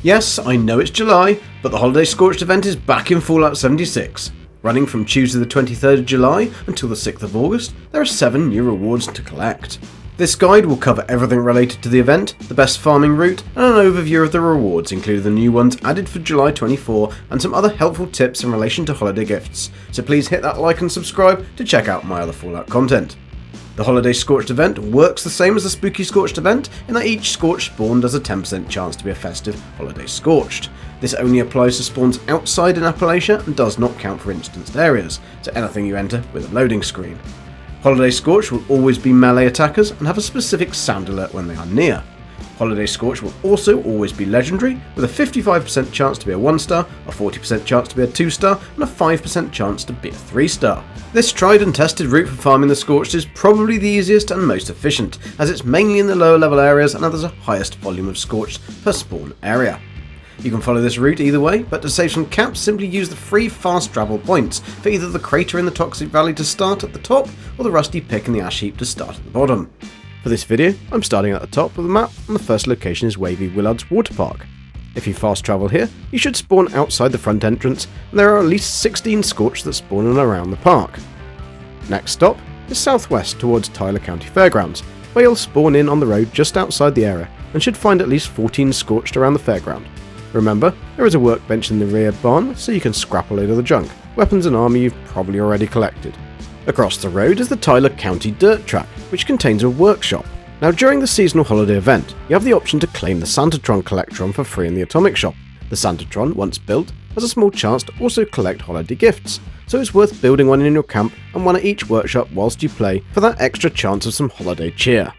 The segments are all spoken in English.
Yes, I know it's July, but the Holiday Scorched event is back in Fallout 76. Running from Tuesday the 23rd of July until the 6th of August, there are 7 new rewards to collect. This guide will cover everything related to the event, the best farming route, and an overview of the rewards, including the new ones added for July 24 and some other helpful tips in relation to holiday gifts, so please hit that like and subscribe to check out my other Fallout content. The Holiday Scorched event works the same as the Spooky Scorched event in that each Scorched spawn does a 10% chance to be a festive Holiday Scorched. This only applies to spawns outside in Appalachia and does not count for instanced areas, so anything you enter with a loading screen. Holiday Scorched will always be melee attackers and have a specific sound alert when they are near. Holiday Scorched will also always be legendary, with a 55% chance to be a 1-star, a 40% chance to be a 2-star, and a 5% chance to be a 3-star. This tried and tested route for farming the Scorched is probably the easiest and most efficient, as it's mainly in the lower level areas and has the highest volume of Scorched per spawn area. You can follow this route either way, but to save some caps, simply use the free fast travel points for either the crater in the Toxic Valley to start at the top, or the rusty pick in the ash heap to start at the bottom. For this video, I'm starting at the top of the map, and the first location is Wavy Willard's Water Park. If you fast travel here, you should spawn outside the front entrance, and there are at least 16 Scorched that spawn in and around the park. Next stop is southwest towards Tyler County Fairgrounds, where you'll spawn in on the road just outside the area, and should find at least 14 Scorched around the fairground. Remember, there is a workbench in the rear barn, so you can scrap a load of the junk, weapons and armour you've probably already collected. Across the road is the Tyler County Dirt Track, which contains a workshop. Now during the seasonal holiday event, you have the option to claim the Santatron Collectron for free in the Atomic Shop. The Santatron, once built, has a small chance to also collect holiday gifts, so it's worth building one in your camp and one at each workshop whilst you play for that extra chance of some holiday cheer.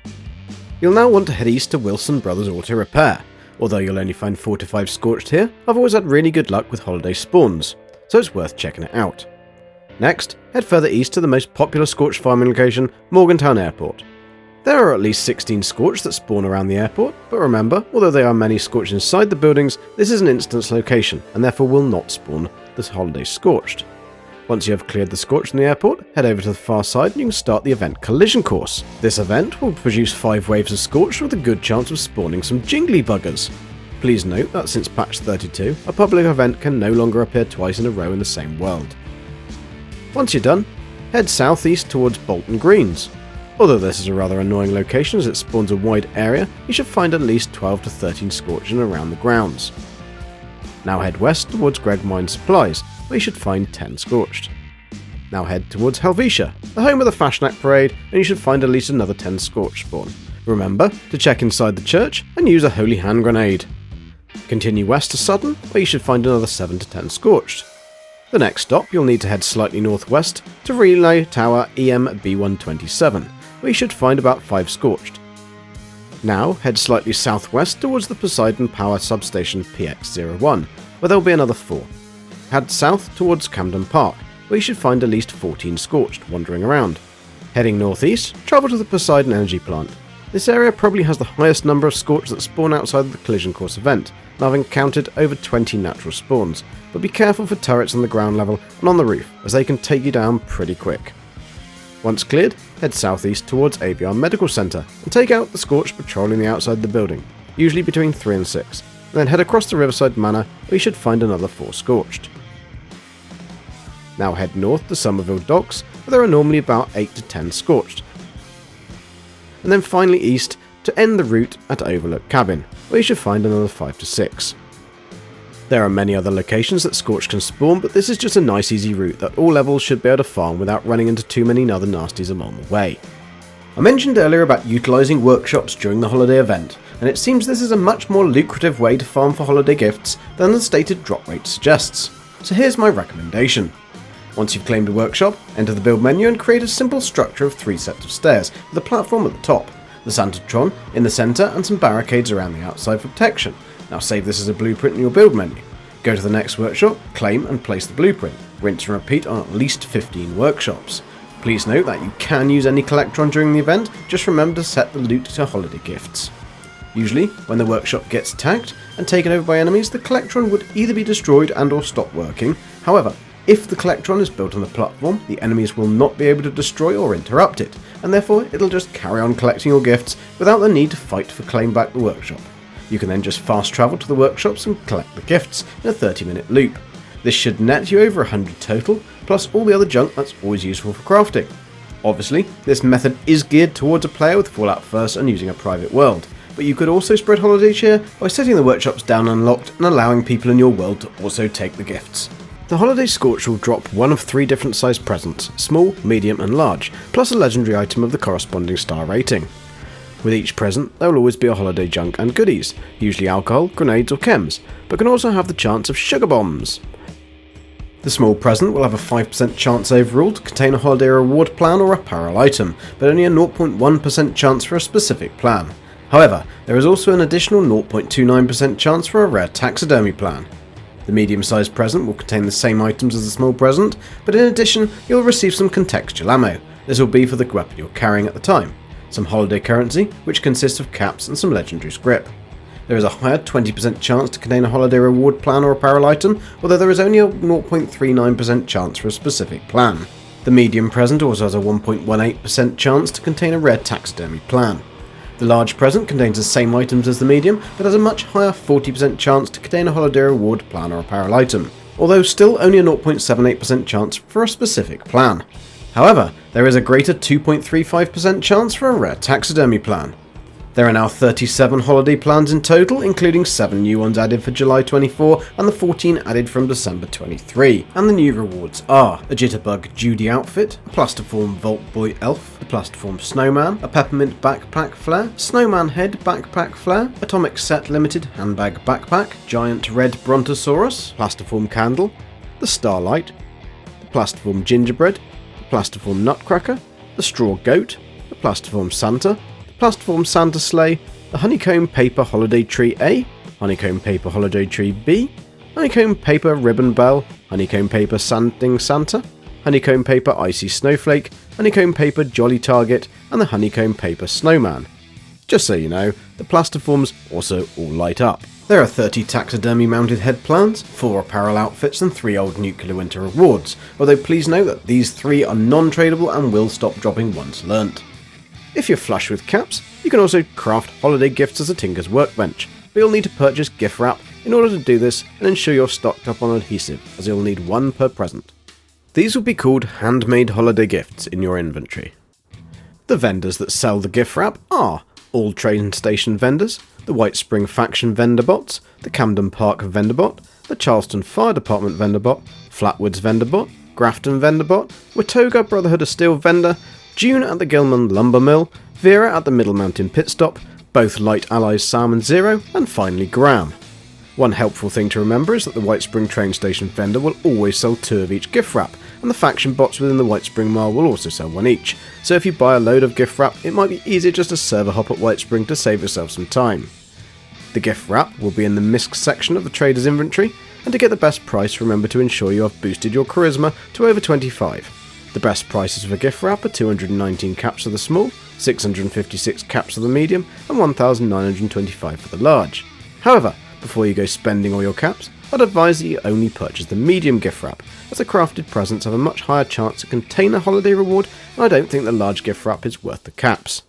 You'll now want to head east to Wilson Brothers Auto Repair. Although you'll only find 4 to 5 Scorched here, I've always had really good luck with holiday spawns, so it's worth checking it out. Next, head further east to the most popular Scorched farming location, Morgantown Airport. There are at least 16 Scorched that spawn around the airport, but remember, although there are many Scorched inside the buildings, this is an instance location, and therefore will not spawn the Holiday Scorched. Once you have cleared the Scorched in the airport, head over to the far side and you can start the event Collision Course. This event will produce 5 waves of Scorched with a good chance of spawning some jingly buggers. Please note that since patch 32, a public event can no longer appear twice in a row in the same world. Once you're done, head southeast towards Bolton Greens. Although this is a rather annoying location as it spawns a wide area, you should find at least 12 to 13 Scorched in and around the grounds. Now head west towards Greg Mine Supplies, where you should find 10 Scorched. Now head towards Helvetia, the home of the Fashnack Parade, and you should find at least another 10 Scorched spawn. Remember to check inside the church and use a Holy Hand Grenade. Continue west to Sutton, where you should find another 7 to 10 Scorched. The next stop, you'll need to head slightly northwest to Relay Tower EMB127, where you should find about 5 Scorched. Now head slightly southwest towards the Poseidon Power Substation PX01, where there will be another 4. Head south towards Camden Park, where you should find at least 14 Scorched wandering around. Heading northeast, travel to the Poseidon Energy Plant. This area probably has the highest number of Scorched that spawn outside of the Collision Course event, and I've encountered over 20 natural spawns, but be careful for turrets on the ground level and on the roof, as they can take you down pretty quick. Once cleared, head southeast towards Avion Medical Centre, and take out the Scorched patrolling the outside of the building, usually between 3 and 6, and then head across to Riverside Manor, where you should find another 4 Scorched. Now head north to Somerville Docks, where there are normally about 8 to 10 Scorched. And then finally east to end the route at Overlook Cabin, where you should find another 5 to 6. There are many other locations that Scorched can spawn, but this is just a nice easy route that all levels should be able to farm without running into too many other nasties along the way. I mentioned earlier about utilising workshops during the holiday event, and it seems this is a much more lucrative way to farm for holiday gifts than the stated drop rate suggests. So here's my recommendation. Once you've claimed a workshop, enter the build menu and create a simple structure of 3 sets of stairs, with a platform at the top, the Santatron in the centre and some barricades around the outside for protection. Now save this as a blueprint in your build menu. Go to the next workshop, claim and place the blueprint. Rinse and repeat on at least 15 workshops. Please note that you can use any Collectron during the event, just remember to set the loot to holiday gifts. Usually, when the workshop gets attacked and taken over by enemies, the Collectron would either be destroyed and or stop working. However, if the Collectron is built on the platform, the enemies will not be able to destroy or interrupt it, and therefore it'll just carry on collecting your gifts without the need to fight for claim back the workshop. You can then just fast travel to the workshops and collect the gifts in a 30-minute loop. This should net you over 100 total, plus all the other junk that's always useful for crafting. Obviously, this method is geared towards a player with Fallout First and using a private world, but you could also spread holiday cheer by setting the workshops down unlocked and allowing people in your world to also take the gifts. The Holiday Scorched will drop one of 3 different sized presents, small, medium and large, plus a legendary item of the corresponding star rating. With each present, there will always be a holiday junk and goodies, usually alcohol, grenades or chems, but can also have the chance of sugar bombs. The small present will have a 5% chance overall to contain a holiday reward plan or apparel item, but only a 0.1% chance for a specific plan. However, there is also an additional 0.29% chance for a rare taxidermy plan. The medium-sized present will contain the same items as the small present, but in addition, you'll receive some contextual ammo. This will be for the weapon you're carrying at the time. Some holiday currency, which consists of caps and some legendary script. There is a higher 20% chance to contain a holiday reward plan or apparel item, although there is only a 0.39% chance for a specific plan. The medium present also has a 1.18% chance to contain a rare taxidermy plan. The large present contains the same items as the medium, but has a much higher 40% chance to contain a holiday reward plan or apparel item, although still only a 0.78% chance for a specific plan. However, there is a greater 2.35% chance for a rare taxidermy plan. There are now 37 holiday plans in total, including 7 new ones added for July 24 and the 14 added from December 23. And the new rewards are a Jitterbug Judy outfit, a Plastiform Vault Boy elf, a Plastiform Snowman, a Peppermint Backpack Flare, Snowman Head Backpack Flare, Atomic Set Limited Handbag Backpack, Giant Red Brontosaurus, Plastiform Candle, the Starlight, the Plastiform Gingerbread, the Plastiform Nutcracker, the Straw Goat, the Plastiform Santa, Plastiform Santa Sleigh, the Honeycomb Paper Holiday Tree A, Honeycomb Paper Holiday Tree B, Honeycomb Paper Ribbon Bell, Honeycomb Paper Sanding Santa, Honeycomb Paper Icy Snowflake, Honeycomb Paper Jolly Target, and the Honeycomb Paper Snowman. Just so you know, the Plastiforms also all light up. There are 30 taxidermy mounted head plans, 4 apparel outfits and 3 old nuclear winter rewards, although please note that these 3 are non-tradable and will stop dropping once learnt. If you're flush with caps, you can also craft holiday gifts as a Tinker's Workbench, but you'll need to purchase gift wrap in order to do this and ensure you're stocked up on adhesive, as you'll need 1 per present. These will be called handmade holiday gifts in your inventory. The vendors that sell the gift wrap are all train station vendors, the White Spring Faction vendor bots, the Camden Park vendor bot, the Charleston Fire Department vendor bot, Flatwoods vendor bot, Grafton vendor bot, Watoga Brotherhood of Steel vendor, June at the Gilman Lumber Mill, Vera at the Middle Mountain Pit Stop, both Light Allies Salmon Zero, and finally Graham. One helpful thing to remember is that the White Spring train station vendor will always sell 2 of each gift wrap, and the faction bots within the White Spring Mile will also sell 1 each, so if you buy a load of gift wrap, it might be easier just to server hop at White Spring to save yourself some time. The gift wrap will be in the misc section of the trader's inventory, and to get the best price, remember to ensure you have boosted your charisma to over 25. The best prices for gift wrap are 219 caps for the small, 656 caps for the medium, and 1,925 for the large. However, before you go spending all your caps, I'd advise that you only purchase the medium gift wrap, as the crafted presents have a much higher chance to contain a holiday reward, and I don't think the large gift wrap is worth the caps.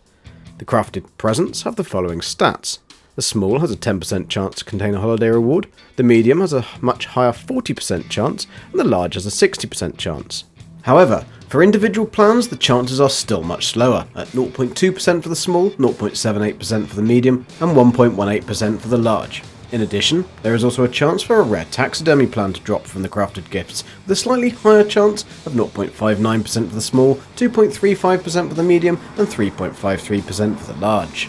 The crafted presents have the following stats. The small has a 10% chance to contain a holiday reward, the medium has a much higher 40% chance, and the large has a 60% chance. However, for individual plans, the chances are still much slower, at 0.2% for the small, 0.78% for the medium, and 1.18% for the large. In addition, there is also a chance for a rare taxidermy plan to drop from the crafted gifts, with a slightly higher chance of 0.59% for the small, 2.35% for the medium, and 3.53% for the large.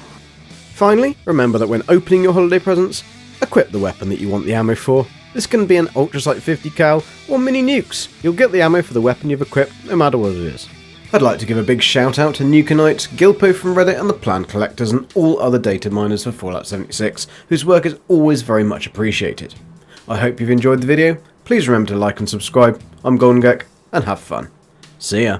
Finally, remember that when opening your holiday presents, equip the weapon that you want the ammo for. This can be an Ultrasight 50 cal or mini nukes. You'll get the ammo for the weapon you've equipped, no matter what it is. I'd like to give a big shout out to Nukenites, Gilpo from Reddit and the Plan Collectors and all other data miners for Fallout 76, whose work is always very much appreciated. I hope you've enjoyed the video. Please remember to like and subscribe. I'm GoldenGek, and have fun. See ya.